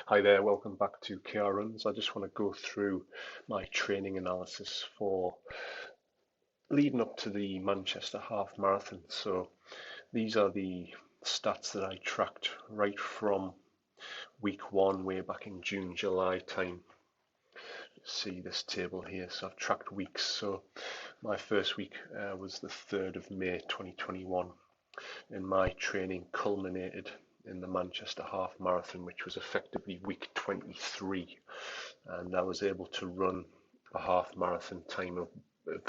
Hi there, welcome back to KR Runs. I just want to go through my training analysis for leading up to the Manchester Half Marathon. So these are the stats that I tracked right from week one, way back in June, July time. See this table here. So I've tracked weeks. So my first week was the 3rd of May 2021, and my training culminated in the Manchester Half Marathon, which was effectively week 23, and I was able to run a half marathon time of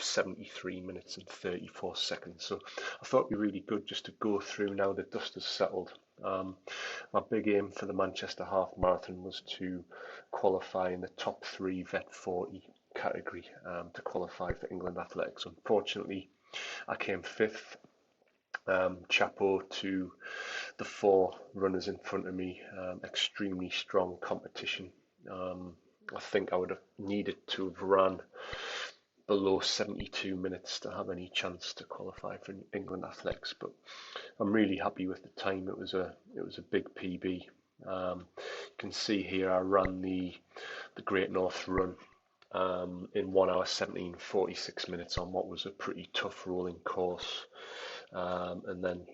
73 minutes and 34 seconds. So I thought it'd be really good just to go through now that dust has settled. My big aim for the Manchester Half Marathon was to qualify in the top 3 VET 40 category to qualify for England Athletics. Unfortunately, I came 5th. Chapeau to the 4 runners in front of me. Extremely strong competition. I think I would have needed to have run below 72 minutes to have any chance to qualify for England Athletics, but I'm really happy with the time. It was a big PB. You can see here I ran the Great North Run in 1 hour 17:46 minutes on what was a pretty tough rolling course. And then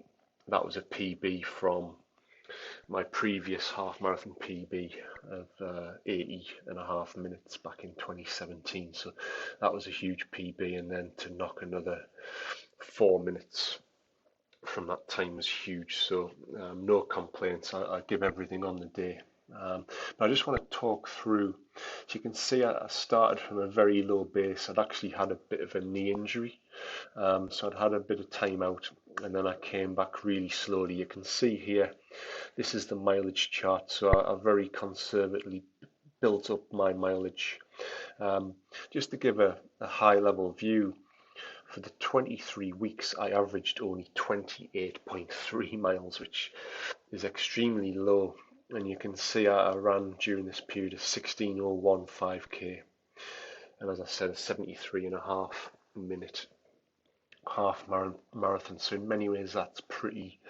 that was a PB from my previous half marathon PB of 80.5 minutes back in 2017. So that was a huge PB, and then to knock another 4 minutes from that time was huge. So no complaints. I give everything on the day. But I just want to talk through. So you can see I started from a very low base. I'd actually had a bit of a knee injury, so I'd had a bit of time out, and then I came back really slowly. You can see here, this is the mileage chart. So I very conservatively built up my mileage. Just to give a high level view, for the 23 weeks, I averaged only 28.3 miles, which is extremely low. And you can see I ran during this period a 16:01 5k, and as I said, a 73.5 minute half marathon. So in many ways, that's pretty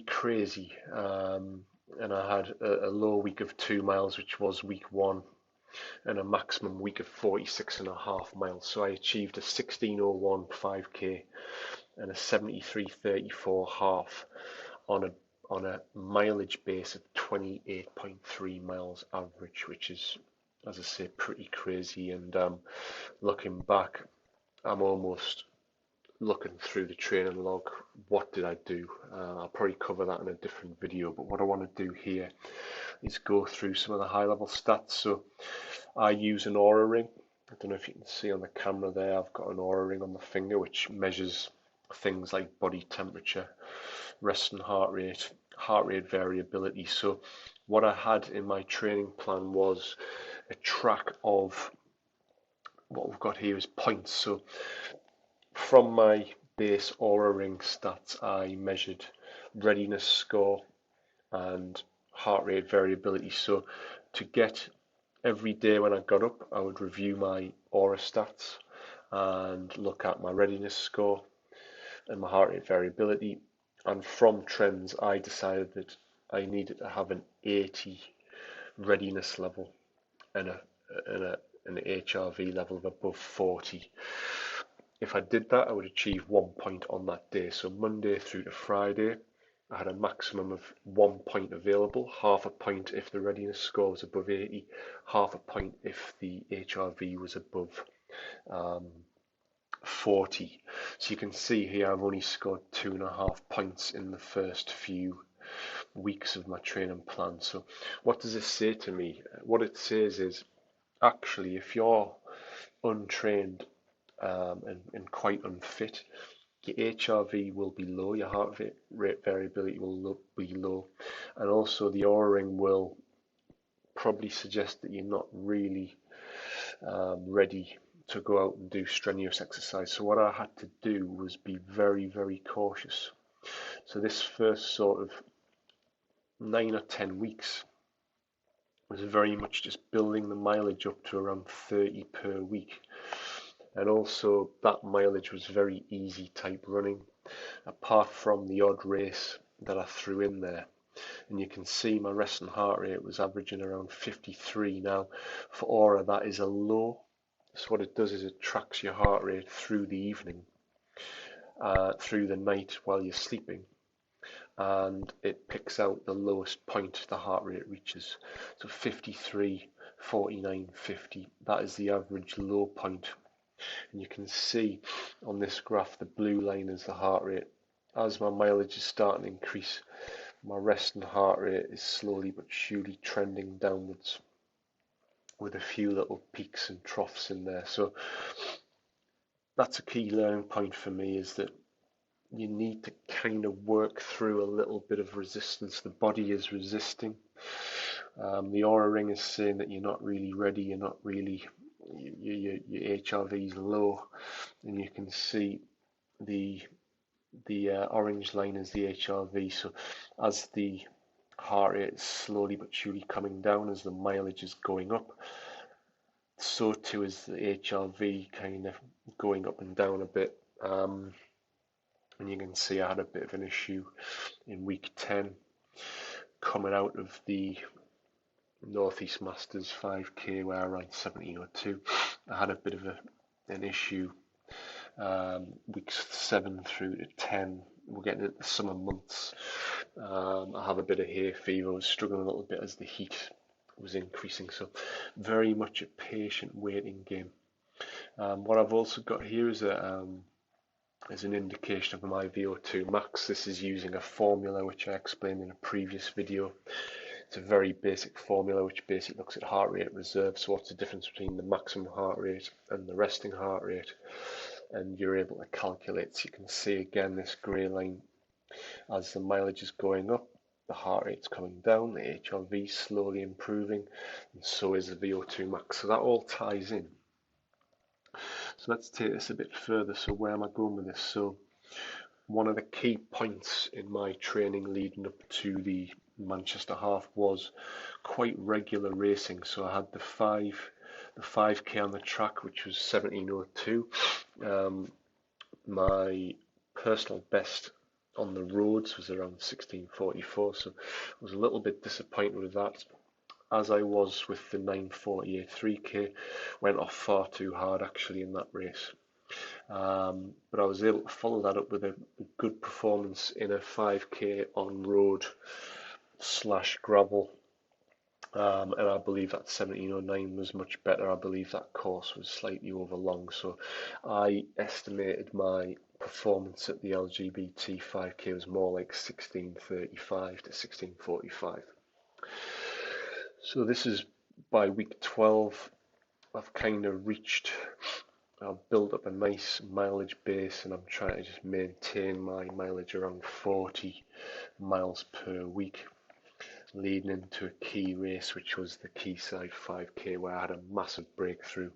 crazy. And I had a low week of 2 miles, which was week 1, and a maximum week of 46.5 miles. So I achieved a 16:01 5k and a 73:34 half on a mileage base of 28.3 miles average, which is, as I say, pretty crazy. And looking back, I'm almost looking through the training log. What did I do? I'll probably cover that in a different video, but what I want to do here is go through some of the high level stats. So I use an Oura ring. I don't know if you can see on the camera there, I've got an Oura ring on the finger which measures things like body temperature, resting heart rate variability. So what I had in my training plan was a track of what we've got here is points. So from my base Oura ring stats, I measured readiness score and heart rate variability. So to get every day when I got up, I would review my Oura stats and look at my readiness score and my heart rate variability. And from trends, I decided that I needed to have an 80 readiness level and an HRV level of above 40. If I did that, I would achieve 1 point on that day. So Monday through to Friday, I had a maximum of 1 point available, half a point if the readiness score was above 80, half a point if the HRV was above 40. So you can see here I've only scored 2.5 points in the first few weeks of my training plan. So what does this say to me? What it says is, actually, if you're untrained and quite unfit, your HRV will be low, your heart rate variability will be low, and also the Oura ring will probably suggest that you're not really ready to go out and do strenuous exercise. So what I had to do was be very, very cautious. So this first sort of 9 or 10 weeks was very much just building the mileage up to around 30 per week. And also that mileage was very easy type running. Apart from the odd race that I threw in there, and you can see my resting heart rate was averaging around 53. Now for Oura that is a low, so what it does is it tracks your heart rate through the evening, through the night while you're sleeping, and it picks out the lowest point the heart rate reaches. So 53, 49, 50, that is the average low point. And you can see on this graph the blue line is the heart rate. As my mileage is starting to increase, my resting heart rate is slowly but surely trending downwards, with a few little peaks and troughs in there. So that's a key learning point for me, is that you need to kind of work through a little bit of resistance. The body is resisting. The Oura ring is saying that you're not really ready, you're not really, your HRV is low, and you can see the orange line is the HRV. So as the heart rate is slowly but surely coming down, as the mileage is going up, so too is the HRV kind of going up and down a bit. And you can see I had a bit of an issue in week 10 coming out of the Northeast Masters 5k where I ran 17:02. I had a bit of an issue weeks 7 through to 10. We're getting into the summer months. I have a bit of hay fever. I was struggling a little bit as the heat was increasing, so very much a patient waiting game. What I've also got here is as an indication of my VO2 max. This is using a formula which I explained in a previous video. It's a very basic formula which basically looks at heart rate reserve. So what's the difference between the maximum heart rate and the resting heart rate? And you're able to calculate. So you can see again this grey line, as the mileage is going up, the heart rate's coming down, the HRV slowly improving, and so is the VO2 max. So that all ties in. So let's take this a bit further. So where am I going with this? So one of the key points in my training leading up to the Manchester half was quite regular racing. So I had the 5k on the track, which was 17:02. My personal best on the roads was around 16:44. So I was a little bit disappointed with that, as I was with the 9:48 3k. Went off far too hard actually in that race. But I was able to follow that up with a good performance in a 5k on road / gravel, and I believe that 17:09 was much better. I believe that course was slightly over long, so I estimated my performance at the LGBT 5k was more like 16:35 to 16:45. So this is by week 12. I've kind of I've built up a nice mileage base, and I'm trying to just maintain my mileage around 40 miles per week, leading into a key race, which was the Quayside 5k, where I had a massive breakthrough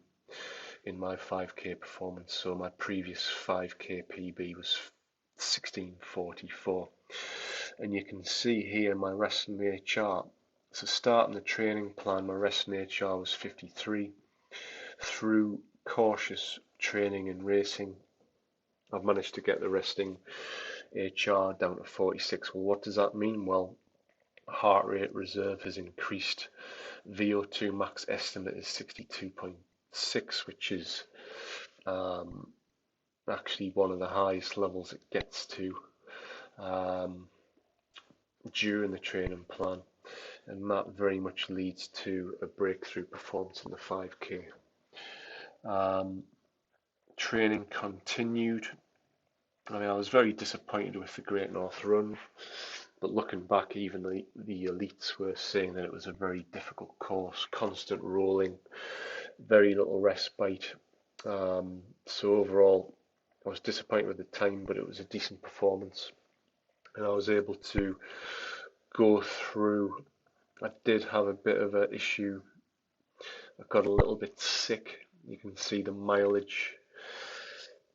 in my 5k performance. So my previous 5k PB was 16:44, and you can see here my resting HR. So starting the training plan, my resting HR was 53. Through cautious training and racing, I've managed to get the resting HR down to 46. Well, what does that mean? Well, heart rate reserve has increased. VO2 max estimate is 62.6, which is actually one of the highest levels it gets to during the training plan, and that very much leads to a breakthrough performance in the 5k. Training continued. I mean, I was very disappointed with the Great North Run, but looking back, even the elites were saying that it was a very difficult course, constant rolling, very little respite. So overall, I was disappointed with the time, but it was a decent performance, and I was able to go through. I did have a bit of an issue. I got a little bit sick. You can see the mileage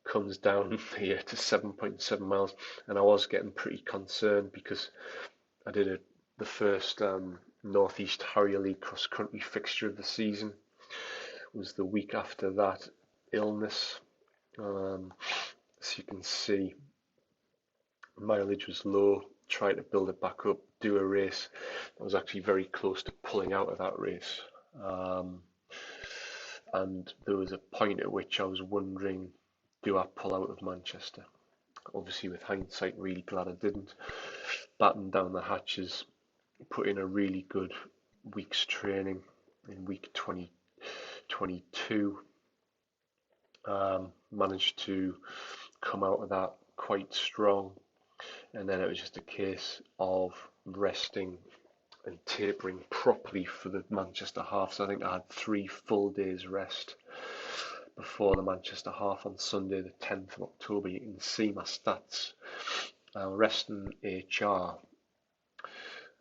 comes down here to 7.7 miles, and I was getting pretty concerned because I did the first Northeast Harrier League cross country fixture of the season. It was the week after that illness, so you can see mileage was low, try to build it back up, do a race. I was actually very close to pulling out of that race. And there was a point at which I was wondering, do I pull out of Manchester? Obviously, with hindsight, really glad I didn't. Batten down the hatches, put in a really good week's training in week 2022. Managed to come out of that quite strong, and then it was just a case of resting and tapering properly for the Manchester half. So I think I had 3 full days rest before the Manchester half on Sunday the 10th of October. You can see my stats. Rest in HR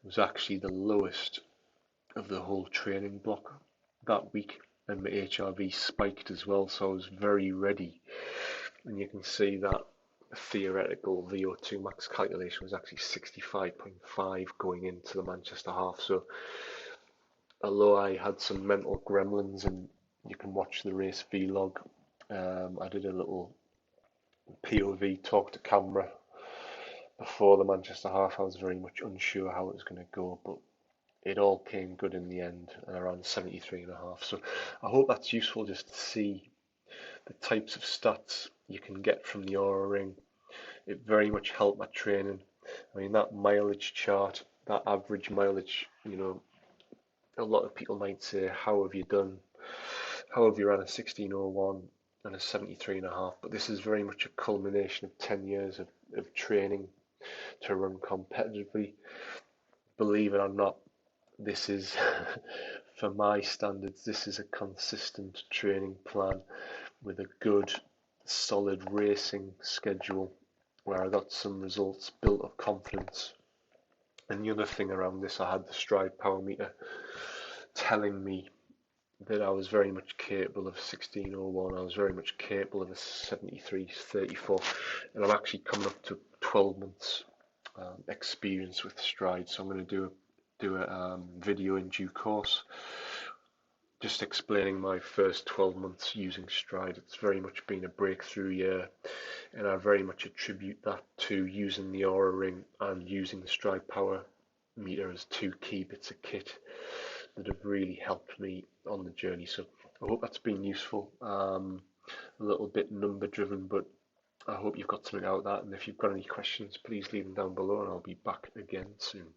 was actually the lowest of the whole training block that week, and my HRV spiked as well, so I was very ready. And you can see that theoretical VO2 max calculation was actually 65.5 going into the Manchester half. So although I had some mental gremlins, and you can watch the race vlog, I did a little POV talk to camera before the Manchester half. I was very much unsure how it was going to go, but it all came good in the end, and around 73.5. So I hope that's useful, just to see the types of stats you can get from the Oura ring. It very much helped my training. I mean, that mileage chart, that average mileage, a lot of people might say, how have you done? How have you ran a 16:01 and a 73.5? But this is very much a culmination of 10 years of training to run competitively. Believe it or not, this is, for my standards, this is a consistent training plan with a good, solid racing schedule where I got some results, built up confidence. And the other thing around this, I had the Stryd Power Meter telling me that I was very much capable of 16:01, I was very much capable of a 73:34, and I'm actually coming up to 12 months experience with Stryd, so I'm going to do a video in due course just explaining my first 12 months using Stryd. It's very much been a breakthrough year, and I very much attribute that to using the Oura ring and using the Stryd Power Meter as 2 key bits of kit that have really helped me on the journey. So I hope that's been useful. A little bit number driven, but I hope you've got something out of that. And if you've got any questions, please leave them down below, and I'll be back again soon.